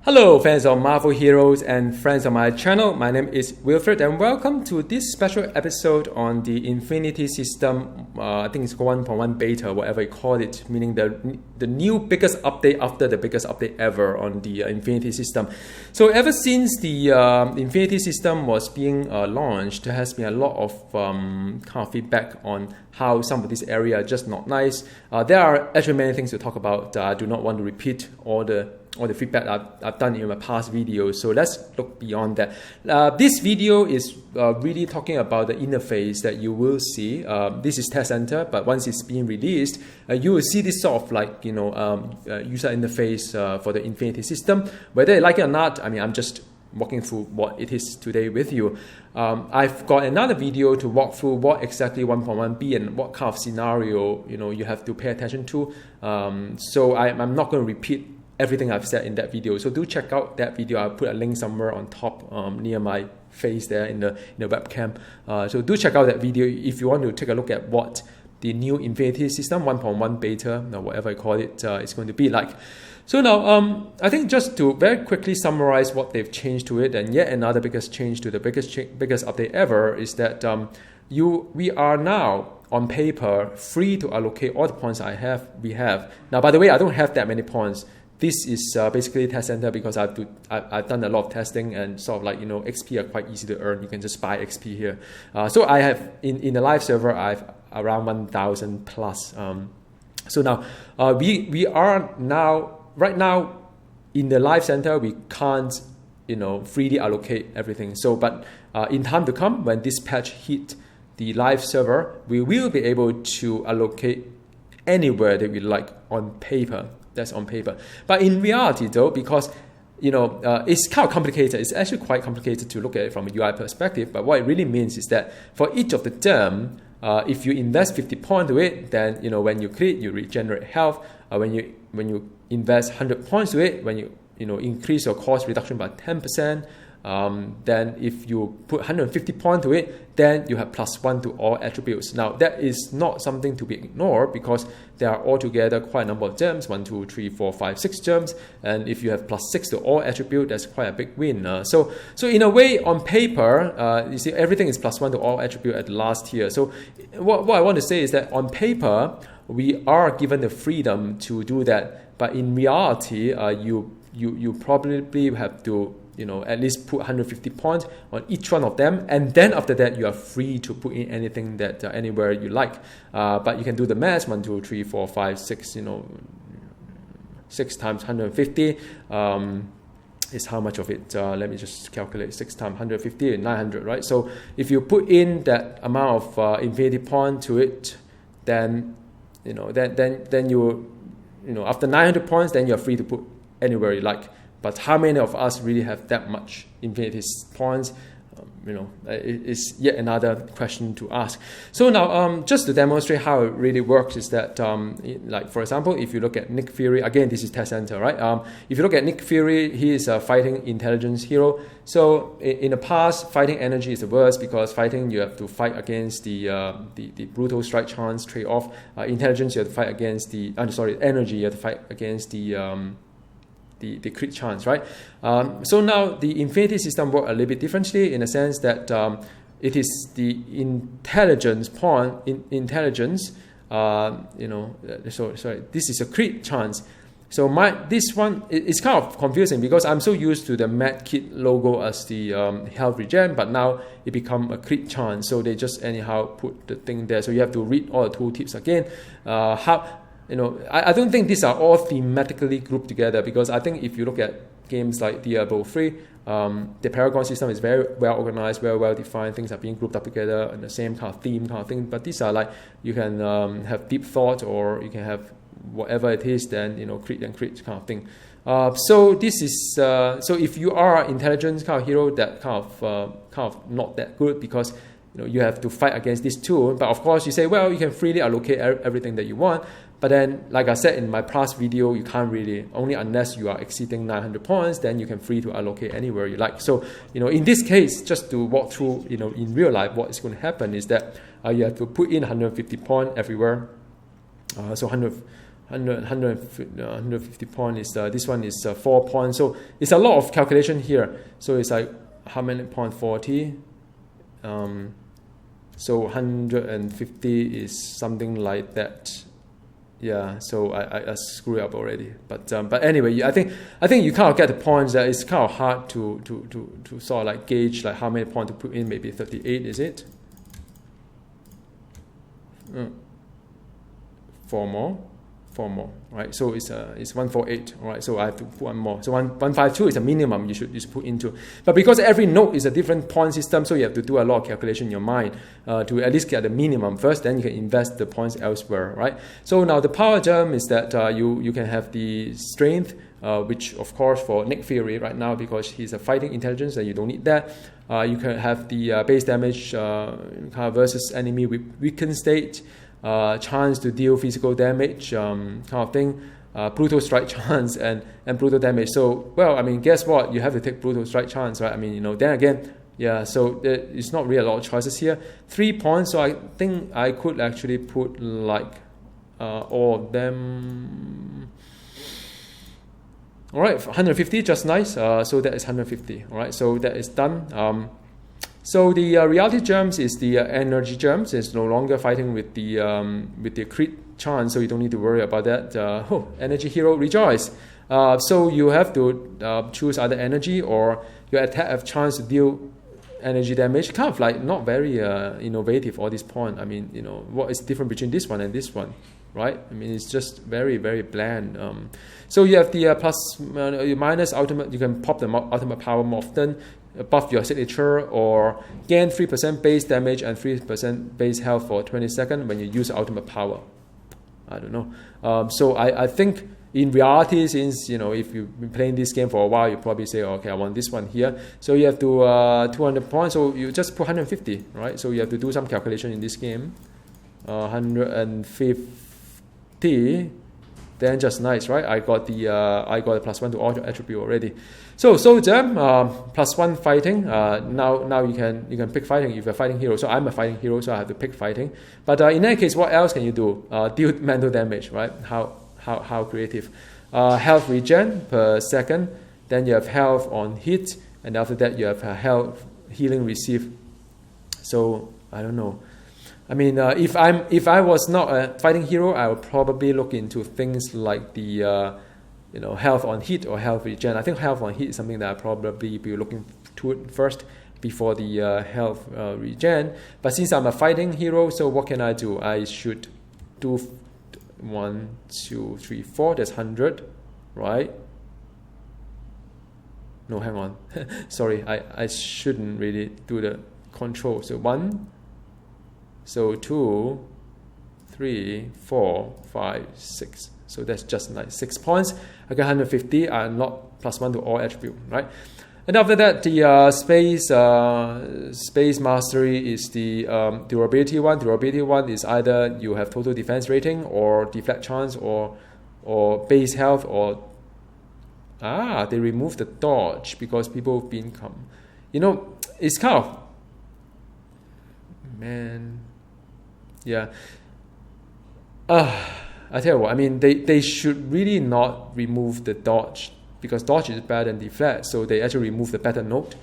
Hello fans of Marvel Heroes and friends of my channel, my name is Wilfred and welcome to this special episode on the Infinity System. I think it's 1.1 beta, whatever you call it, meaning the new biggest update after the biggest update ever on the Infinity System. So ever since the Infinity System was being launched, there has been a lot of kind of feedback on how some of this area are just not nice. There are actually many things to talk about. I do not want to repeat all the feedback I've done in my past videos. So let's look beyond that. This video is really talking about the interface that you will see. This is Test Center, but once it's being released, you will see this sort of like, user interface for the Infinity System. Whether you like it or not, I mean, I'm just walking through what it is today with you. I've got another video to walk through what exactly 1.1b and what kind of scenario you have to pay attention to. So I'm not going to repeat everything I've said in that video. So do check out that video. I'll put a link somewhere on top near my face there in the webcam. So do check out that video if you want to take a look at what the new Infinity System 1.1 beta, or whatever you call it, is going to be like. So now, I think just to very quickly summarize what they've changed to it, and yet another biggest change to the biggest update ever is that we are now on paper free to allocate all the points we have. Now, by the way, I don't have that many points. This is basically Test Center because I've done a lot of testing and sort of like, XP are quite easy to earn. You can just buy XP here. So I have, in the live server, I have around 1,000 plus. So now, we are now, right now, in the live center, we can't, freely allocate everything. So, but in time to come, when this patch hit the live server, we will be able to allocate anywhere that we like on paper. That's on paper. But in reality though, because it's kind of complicated, it's actually quite complicated to look at it from a UI perspective, but what it really means is that for each of the term, if you invest 50 points to it, then when you crit, you regenerate health. When you invest 100 points to it, when you increase your cost reduction by 10%, then if you put 150 points to it, then you have +1 to all attributes. Now that is not something to be ignored because there are altogether quite a number of gems, 1, 2, 3, 4, 5, 6 gems, and if you have +6 to all attribute, that's quite a big win. So in a way, on paper, you see everything is +1 to all attribute at the last tier. So what I want to say is that on paper, we are given the freedom to do that, but in reality, you probably have to at least put 150 points on each one of them, and then after that you are free to put in anything that anywhere you like. But you can do the math: 1, 2, 3, 4, 5, 6. 6 times 150 is how much of it? Let me just calculate. 6 times 150 is 900, right? So if you put in that amount of Infinity point to it, then then you after 900 points, then you're free to put anywhere you like. But how many of us really have that much Infinity points? Is yet another question to ask. So now, just to demonstrate how it really works is that, like for example, if you look at Nick Fury, again, this is Test Center, right? If you look at Nick Fury, he is a fighting intelligence hero. So in the past, fighting energy is the worst because fighting, you have to fight against the brutal strike chance trade-off. Intelligence, you have to fight against energy, you have to fight against the crit chance, right? So now the Infinity System works a little bit differently in the sense that it is the intelligence point. This is a crit chance. So this one is kind of confusing because I'm so used to the Med Kit logo as the health regen, but now it become a crit chance. So they just anyhow put the thing there. So you have to read all the tooltips again. I don't think these are all thematically grouped together because I think if you look at games like Diablo 3, the Paragon system is very well organized, very well defined. Things are being grouped up together in the same kind of theme kind of thing. But these are like you can have deep thought or you can have whatever it is, then crit and crit kind of thing. So this is so if you are an intelligence kind of hero, that kind of not that good because you have to fight against this tool. But of course, you say, well, you can freely allocate everything that you want. But then, like I said in my past video, you can't really, only unless you are exceeding 900 points, then you can free to allocate anywhere you like. So, in this case, just to walk through, in real life, what is going to happen is that you have to put in 150 points everywhere. So 150 points is this one is 4 points. So it's a lot of calculation here. So it's like how many points? 40. So 150 is something like that. Yeah, so I screw up already, but anyway, I think you kind of get the points. That it's kind of hard to sort of like gauge like how many points to put in. Maybe 38, is it? 4 more, right? So it's 148, right? So I have to put one more. So 152 is a minimum you should put into. But because every node is a different point system, so you have to do a lot of calculation in your mind to at least get the minimum first. Then you can invest the points elsewhere, right? So now the power gem is that you can have the strength, which of course for Nick Fury right now, because he's a fighting intelligence and you don't need that. You can have the base damage versus enemy weakened state. Chance to deal physical damage, kind of thing, brutal strike chance and brutal damage. So, well, I mean, guess what? You have to take brutal strike chance, right? I mean, then again, yeah, so it's not really a lot of choices here. 3 points, so I think I could actually put like all of them. All right, 150, just nice. So that is 150, all right, so that is done. So the reality gems is the energy gems. It's no longer fighting with the crit chance, so you don't need to worry about that. Energy hero, rejoice. So you have to choose either energy or your attack have chance to deal energy damage. Kind of like not very innovative at this point. I mean, what is different between this one and this one, right? I mean, it's just very, very bland. So you have the plus minus ultimate. You can pop the ultimate power more often, buff your signature, or gain 3% base damage and 3% base health for 20 seconds when you use ultimate power. I don't know. So I think in reality, since if you've been playing this game for a while, you probably say, okay, I want this one here. So you have to 200 points. So you just put 150, right? So you have to do some calculation in this game. 150. Then just nice, right? I got the +1 to all attribute already. So gem +1 fighting. Now you can pick fighting if you're a fighting hero. So I'm a fighting hero, so I have to pick fighting. But in any case, what else can you do? Deal mental damage, right? How creative. Health regen per second. Then you have health on hit, and after that you have health healing received. So I don't know. I mean, if I was not a fighting hero, I would probably look into things like the health on hit or health regen. I think health on hit is something that I probably be looking to it first before the health regen. But since I'm a fighting hero, so what can I do? I should do 1, 2, 3, 4. That's 100, right? No, hang on. Sorry, I shouldn't really do the control. So 1. So 2, 3, 4, 5, 6. So that's just like 6 points. I got 150. I unlock +1 to all attribute, right? And after that, the space mastery is the durability one. Durability one is either you have total defense rating or deflect chance or base health or they remove the dodge because people have been it's kind of yeah. I tell you what, I mean, they should really not remove the dodge because dodge is better than deflect, so they actually remove the better node.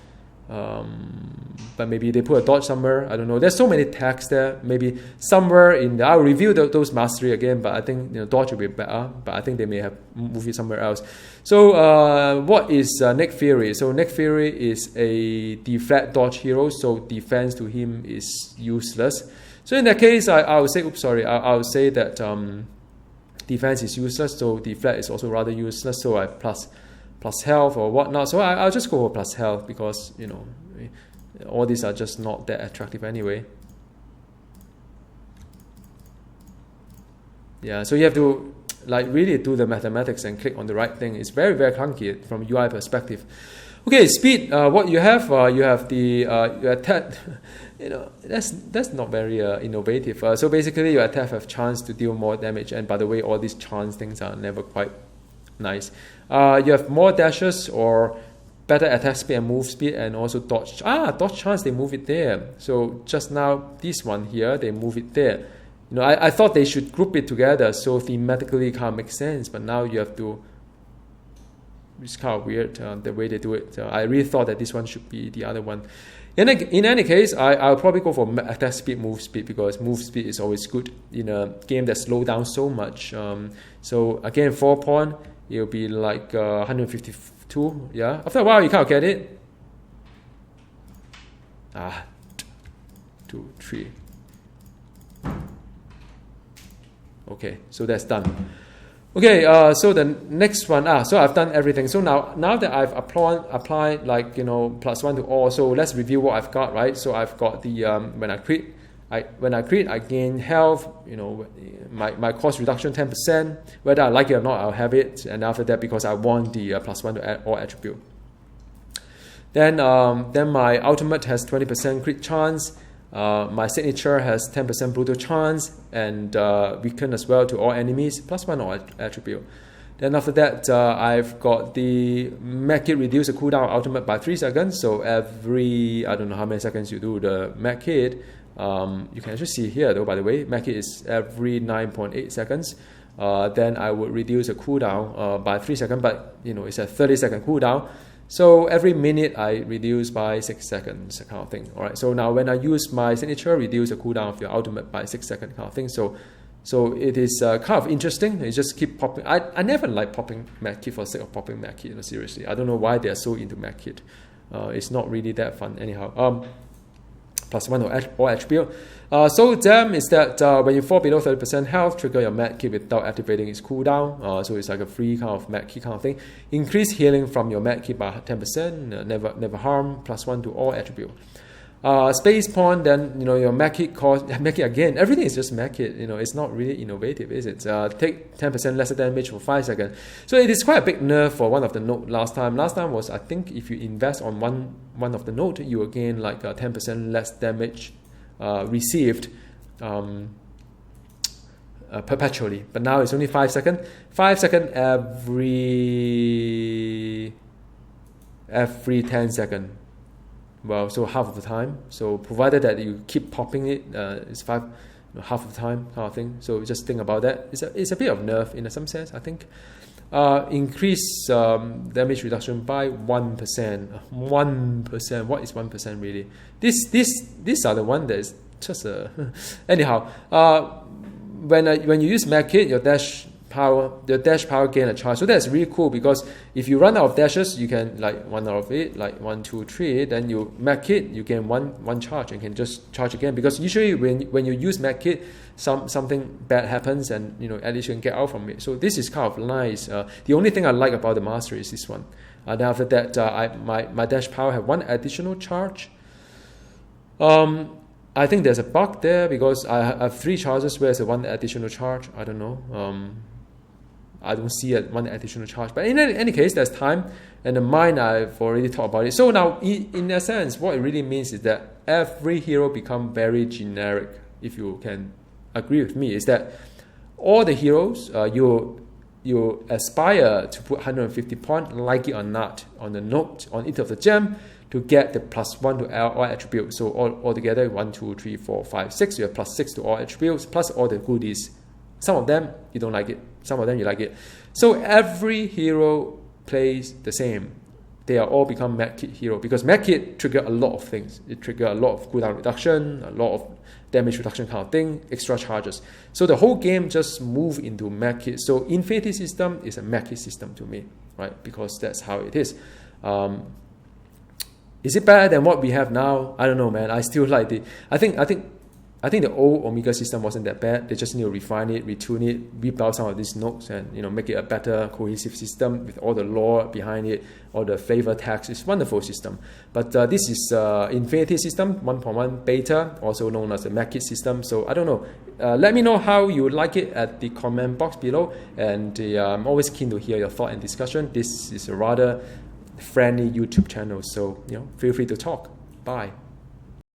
But maybe they put a dodge somewhere. I don't know. There's so many tags there. Maybe somewhere in I'll review those mastery again, but I think dodge will be better. But I think they may have moved it somewhere else. So what is Nick Fury? So Nick Fury is a deflect dodge hero, so defense to him is useless. So in that case, I would say, I would say that defense is useless, so deflect is also rather useless. So I plus health or whatnot. So I'll just go for plus health because all these are just not that attractive anyway. Yeah, so you have to really do the mathematics and click on the right thing. It's very, very clunky from UI perspective. Okay, speed. What you have the your attack. That's not very innovative. So basically, your attack have chance to deal more damage. And by the way, all these chance things are never quite nice. You have more dashes or better attack speed and move speed, and also dodge. Dodge chance, they move it there. So just now, this one here, they move it there. You know, I thought they should group it together so thematically it kind of makes sense, but now you have to. It's kind of weird the way they do it. I really thought that this one should be the other one. In any case, I'll probably go for attack speed, move speed, because move speed is always good in a game that slows down so much. So again, 4 pawn, it'll be like 152. Yeah, after a while you can't get it. 2, 3. Okay, so that's done. Okay, so the next one, so I've done everything. So now that I've applied like, you know, +1 to all, so let's review what I've got, right? So I've got the, when I crit, I gain health, you know, my cost reduction 10%, whether I like it or not, I'll have it. And after that, because I want the +1 to all attribute. Then my ultimate has 20% crit chance. My signature has 10% brutal chance and weaken as well to all enemies, +1 all attribute. Then after that, I've got the Med Kit reduce the cooldown ultimate by 3 seconds. So every, I don't know how many seconds you do the Med Kit. You can actually see here though, by the way, Med Kit is every 9.8 seconds. Then I would reduce the cooldown by 3 seconds, but you know, it's a 30-second cooldown. So every minute I reduce by 6 seconds, kind of thing. All right. So now when I use my signature, reduce the cooldown of your ultimate by 6 seconds, kind of thing. So it is kind of interesting. You just keep popping. I never like popping Med Kit for the sake of popping Med Kit. You know, seriously, I don't know why they are so into Med Kit. It's not really that fun anyhow. +1 or all attribute. So them is that when you fall below 30% health, trigger your Med Kit without activating its cooldown. So it's like a free kind of Med Kit kind of thing. Increase healing from your Med Kit by 10%. Never harm. +1 to all attribute. Space pawn, then you know your Med Kit cost. Med Kit again. Everything is just Med Kit. You know, it's not really innovative, is it? Take 10% lesser damage for 5 seconds. So it is quite a big nerf for one of the node last time. Last time was, I think, if you invest on one of the node, you will gain like 10% less damage received perpetually. But now it's only 5 seconds. 5 seconds every 10 seconds. Well, so half of the time. So provided that you keep popping it, it's half of the time kind of thing. So just think about that. It's a bit of nerf in some sense, I think. Increase damage reduction by 1%. 1%. What is 1% really? These are the one that is just a anyhow. When you use Med Kit, your dash power gain a charge. So that's really cool because if you run out of dashes, you can like 1 out of it, like 1, 2, 3. Then you Med Kit, you gain one charge and can just charge again. Because usually when you use Med Kit, something bad happens and you know at least you can get out from it. So this is kind of nice. The only thing I like about the master is this one. Then after that, my dash power have 1 additional charge. I think there's a bug there because I have 3 charges whereas 1 additional charge. I don't know. I don't see 1 additional charge. But in any case, there's time. And the mine, I've already talked about it. So now, in a sense, what it really means is that every hero become very generic, if you can agree with me, is that all the heroes, you aspire to put 150 points, like it or not, on the note, on each of the gem, to get the +1 to all attributes. So all together, 1, 2, 3, 4, 5, 6, you have +6 to all attributes, plus all the goodies. Some of them, you don't like it. Some of them, you like it. So every hero plays the same. They are all become Med Kit hero because Med Kit trigger a lot of things. It trigger a lot of cooldown reduction, a lot of damage reduction kind of thing, extra charges. So the whole game just move into Med Kit. So Infinity system is a Med Kit system to me, right? Because that's how it is. Is it better than what we have now? I don't know, man. I still like the. I think the old Omega system wasn't that bad. They just need to refine it, retune it, rebuild some of these nodes, and make it a better cohesive system with all the lore behind it, all the flavor tags. It's a wonderful system. But this is Infinity system 1.1 beta, also known as the Med Kit system. So I don't know. Let me know how you like it at the comment box below, and I'm always keen to hear your thought and discussion. This is a rather friendly YouTube channel, so feel free to talk. Bye.